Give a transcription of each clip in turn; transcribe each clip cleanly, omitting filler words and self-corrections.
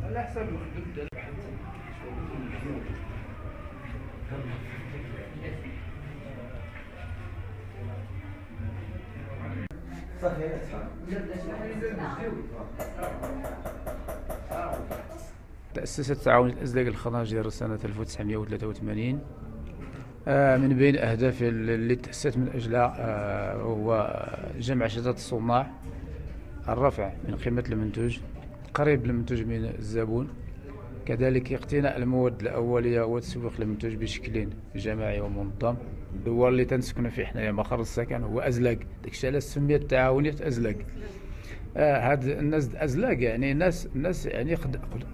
على حساب الخدمة تأسست تعاون الأزلاق الخناجر سنة 1983. من بين أهداف اللي تأسست من أجلها هو جمع شتات الصناع، الرفع من قيمة المنتوج، قريب المنتوج من الزبون، كذلك اقتناء المواد الأولية وتسويق المنتوج بشكل جماعي ومنظم. الدول اللي تنسكن فيه حنايا مقر السكن هو أزلاق، داكشي علاش سميت التعاونية أزلاق. هاد الناس أزلاق يعني ناس يعني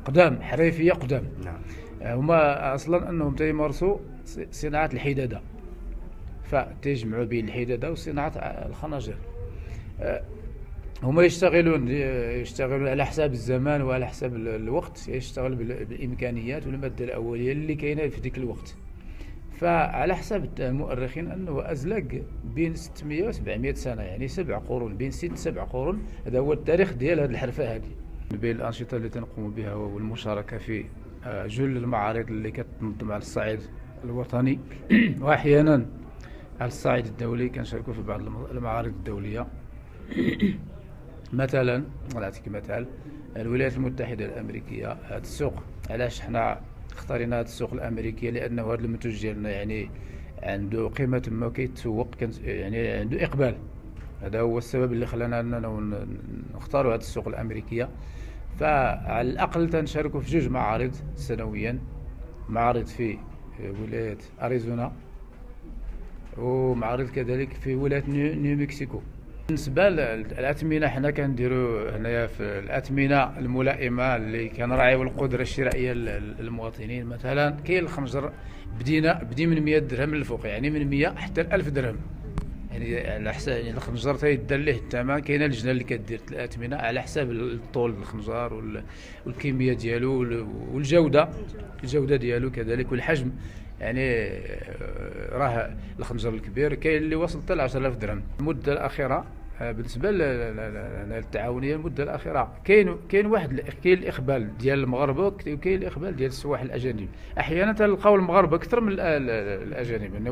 قدام، حريفية قدام. هما أصلا أنهم تيمارسوا صناعة الحدادة، فتجمعوا بين الحدادة وصناعة الخناجر. هما يشتغلون على حساب الزمان وعلى حساب الوقت، يشتغل بالإمكانيات والمادة الأولية اللي كاينة في ذيك الوقت. فعلى حساب المؤرخين أنه أزلاق بين 600 و 700 سنة، يعني 7 قرون، بين 6 7 قرون. هذا هو التاريخ ديال هذه الحرفة هذه. بين الأنشطة اللي تنقوم بها والمشاركة في جل المعارض اللي كتنظم على الصعيد الوطني وأحيانا على الصعيد الدولي. كنشاركوا في بعض المعارض الدولية. مثلا نعطيك مثال الولايات المتحدة الأمريكية. هذا السوق علاش حنا اختارينا هذا السوق الأمريكية؟ لأنه هذا المنتوج ديالنا يعني عنده قيمة ما كيتسوق، يعني عنده إقبال. هذا هو السبب اللي خلانا أننا نختاروا هذا السوق الأمريكية. فعلى الأقل تنشاركوا في 2 معارض سنويا، معارض في ولاية أريزونا ومعارض كذلك في ولاية نيو مكسيكو. بالنسبة للأثمنة، حنا كنديروا هنايا في الأثمنة الملائمة اللي كنراعيو القدرة الشرائية للمواطنين. مثلا كاين الخنجر بدي من 100 درهم للفوق، يعني من 100 حتى 1000 درهم، يعني على حساب يعني الخنجر تيدار ليه الثمن. كاينه اللجنه اللي كدير الأثمنة على حساب الطول الخنجر والكمية ديالو والجودة ديالو كذلك والحجم. يعني راه الخنجر الكبير كاين اللي وصل حتى ل 10000 درهم. المدة الأخيرة بالنسبة للتعاونية، المدة الأخيرة كاين الإقبال ديال المغاربة وكاين الإقبال ديال السواح الأجانب. أحيانا تلقاو المغاربة أكثر من الأجانب، يعني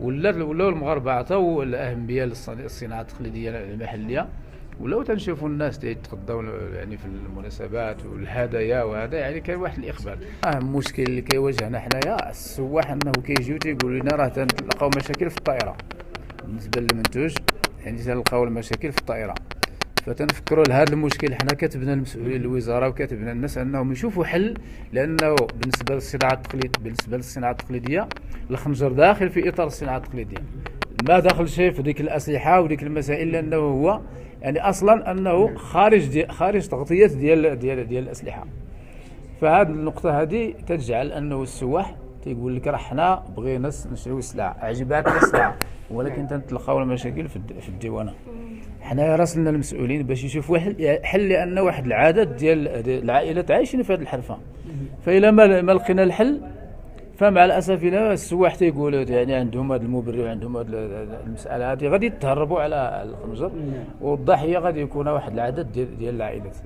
ولاو المغاربة عطاو الأهمية للصناعة التقليدية المحلية، ولاو تنشوفوا الناس يتغداو يعني في المناسبات والهدايا وهذا. يعني كاين واحد الإقبال. أهم مشكل اللي كيواجهنا حنايا السواح أنه كيجيو تيقولوا لنا راه تنلقاو مشاكل في الطائرة بالنسبة للمنتوج، يعني تلقاو المشاكل في الطائرة. فتنفكروا لهذا المشكل حنا كتبنا المسؤولين الوزارة وكتبنا الناس أنهم يشوفوا حل، لأنه بالنسبة للصناعة التقليدية الخنجر داخل في إطار الصناعة التقليدية، ما داخل شيء في ديك الأسلحة وديك المسائل، لأنه هو يعني أصلا أنه خارج تغطية ديال الأسلحة. فهذه النقطة هذه تجعل أنه السواح تيقول لك راه حنا بغينا نشريو السلعة، عجباتنا السلعة، ولكن تنتلقاو المشاكل في الديوانة. حنا راسلنا المسؤولين باش يشوفوا حل، لأن واحد العدد ديال العائلات عايشين في هذه الحرفة. فإلا ما لقينا الحل، فمع الأسف السواح تيقولوا يعني عندهم هذا المبرر وعندهم هذه المسألة هذه، غادي يتهربوا على الخنجر، والضحية غادي يكون واحد العدد ديال العائلات.